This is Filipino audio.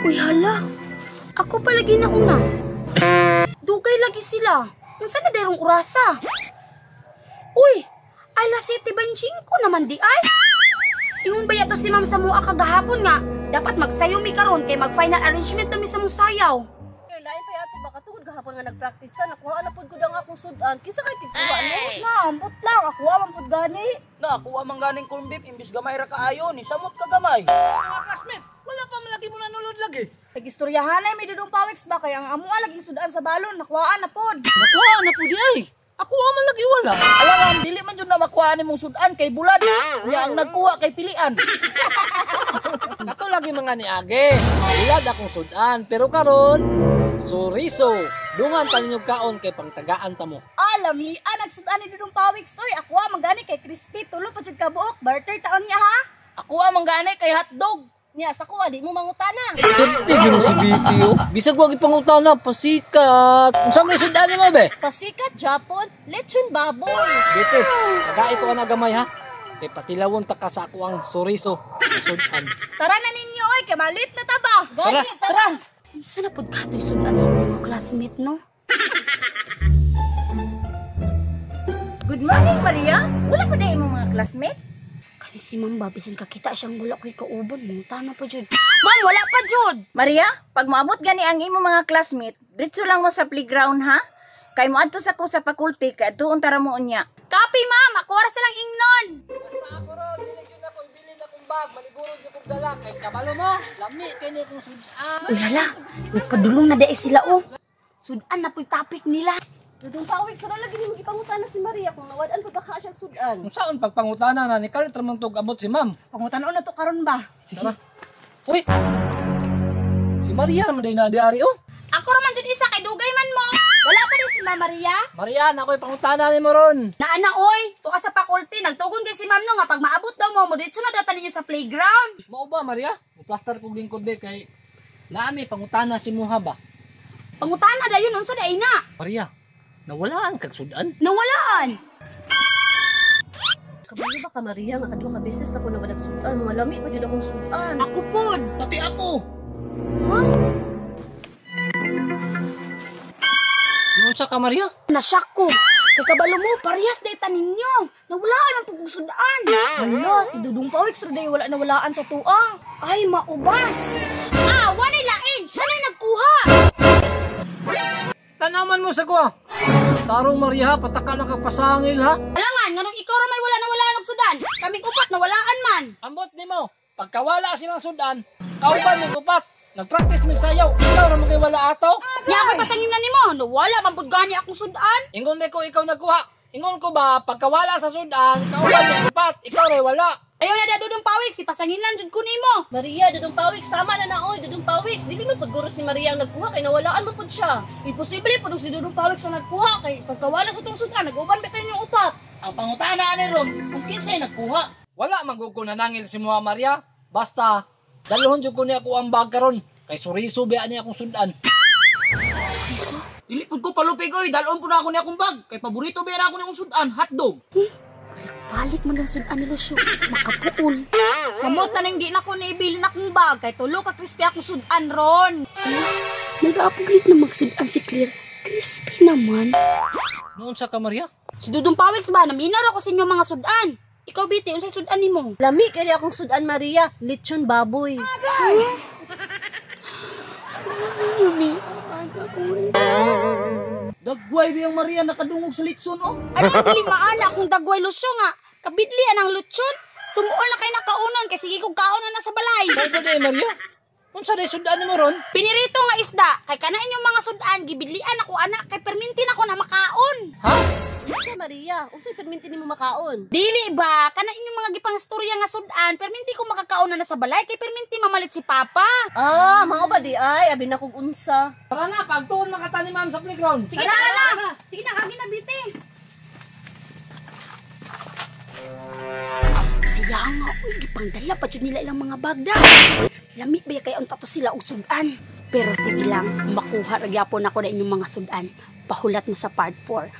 Uy, hala. Ako palagi nauna. Dugay lagi sila. Unsa na derong urasa? Uy, alas 7:25 naman di ay. Ingon ba yato si ma'am sa mua kagahapon nga? Dapat magsayaw mi karon kay mag-final arrangement mi sa mong sayaw. Lain pa yato baka tungod gahapon nga nagpractice ta, nakuha na pud ko ang akong sudan. Kisa kay tituwa no? Naambot lang, ako man pud gani. Na, kuha man ganing corn beef, imbis gamay ra kaayo, ni samot ka gamay. Mga classmate, wala pa malagi mo nanulod lagi. Nagistoryahan na may dudong pawiks ba kay ang amo laging sudan sa balon, nakuhaan na pod. Nakuha na po di ay. Ako man lagi wala. Alam, dili man jud na makuha ni mong sudan kay bulad. Nya ang nagkuha kay pilian. Kato lagi mga ni Age. Ulad akong sudan, pero karon suriso. Dungan taninyog kaon kay pangtagaan ta mo. Alam ni nagsudan ni dudong pawiks oy, ako magani kay crispy tulo pa jud ka buok, barter taon niya ha. Ako man gani kay hotdog. Niya sa kuha di mo mangutana. Dirti gino si BPO. Bisag wag ipangutana, pasikat. Unsa may sudan mo be? Pasikat Japon, lechon baboy. Bete, taga ito na gamay ha. Kay patilawon ta ka sa ako ang suriso. Sudan. Tara na ninyo oy, kay malit na taba. Tara, tara. Unsa na pud katoy sudan sa mga classmate no? Good morning Maria. Wala pa dai imong mga classmate? Kani si ma'am ba bisan kakita siyang wala koy kauban mo tana pa jud. Ma'am, wala pa jud. Maria, pag maabot gani ang imo mga classmate, diretso lang mo sa playground ha. Kay mo adto sa ko sa faculty kay adtuon tara mo unya. Copy ma'am, ako ra silang ingnon. Basta ako ron, dili jud ako ibili na kong bag, maniguro jud kong dala kay kabalo mo. Lami kay ni kong sudan. Uy, hala. Nagpadulong na dai sila oh. Sudan na po'y topic nila. Dudong pawik sa lagi nimo gipangutan na si Maria kung nawad-an pa baka siyang sudan. Unsaon pagpangutana na ni kalit ramang tog abot si ma'am. Pangutan-on na to karon ba? Tara. Uy. Si Maria man day na diari oh. Ako raman jud isa kay dugay man mo. Wala pa rin si Ma'am Maria? Maria, ako'y pangutana ni mo ron. Naana oy, tuwa sa faculty nagtugon kay si ma'am no nga pag maabot daw mo, diretso na daw taninyo sa playground. Mao ba Maria? Plaster kog lingkod be kay nami pangutana si Muha ba. Pangutana dayon unsa day na? Maria, nawalaan kag sudan? Nawalaan. Kabalo ba ka Maria nga kadto ka beses na ko nawad og sudan, malami pa jud akong sudan. Ako pod. Pati ako. Unsa ka Maria? Nasyak ko. Kay kabalo mo, parehas day taninyo. Nawalaan man pug sudan. Hala, si Dudong Pawik sa day wala nawalaan sa tuang. Ay mauba. Ah, walay lain. Siya na nagkuha. Tanaman mo sa ko. Tarong Maria, pataka na kag pasangil ha. Alangan nganong ikaw ra may wala nawalaan og sudan. Kaming upat nawalaan man. Ambot nimo, pagkawala silang sudan, kauban mig upat. Nagpractice mig sayaw, ikaw ra magay wala ato. Nya ako pasanginan nimo, nawala man pud gani akong sudan. Ingon ko ikaw nagkuha. Ingon ko ba pagkawala sa sudan, kauban mig upat, ikaw ra wala. Ayaw na da Dudong Pawik, si pasanginan jud ko nimo. Maria, Dudong Pawik, tama na na oy, Dudong Pawik. Dili man pud guro si Maria ang nagkuha kay nawalaan man pud siya. Imposible pud si Dudong Pawik sa nagkuha kay pagkawala sa tong sudan, nag-uban bitan yung upat. Ang pangutana ni Ron, kung kinsay nagkuha. Wala magugko na nangil si Muha Maria. Basta dalhon jud ko ni ako ang bag karon. Kay suriso biya niya akong sudan. Iso. Dili pud ko palupig oy, dalon po na ako ni akong bag. Kay paborito ba na ako ni akong sudan, hotdog. Balik mo ng sudan ni Lucio. Makapuol. Samot na nang di na ko naibilin akong bag kay tulo ka crispy akong sudan ron. Nag-aapuglit na magsudan si Claire. Crispy naman. Noon sa ka Maria? Si Dudong Pawik ba? Naminaw ako sa inyo mga sudan. Ikaw, Biti, unsay sudan nimo? Lami kay akong sudan Maria, lechon baboy. Dagway biyang Maria nakadungog sa litson oh. Ano limaan akong dagway Lucio nga? Kabidli anang lutson. Sumuol na kay nakaunon kay sige kog kaonon na sa balay. Mao ba day Maria? Unsa day sudan nimo ron? Pinirito nga isda kay kana inyong mga sudan gibidlian ako anak kay permintin ako na makaon. Ha? Unsa Maria, unsay perminti nimo makaon? Dili ba kana inyong mga gipangstorya nga sudan perminti ko makakaon na sa balay kay perminti mamalit si papa. Ah, mao ba di ay abi na kog unsa. Tara na, pagtuon makata ni ma'am sa playground. Sige na. Sige na kagi na Biti. Sayang nga uy gipangdala pa jud nila ilang mga bagda. Lami ba kay unta to sila og sudan. Pero sige lang, makuha ra gyapon ako na inyong mga sudan. Pahulat mo sa part 4.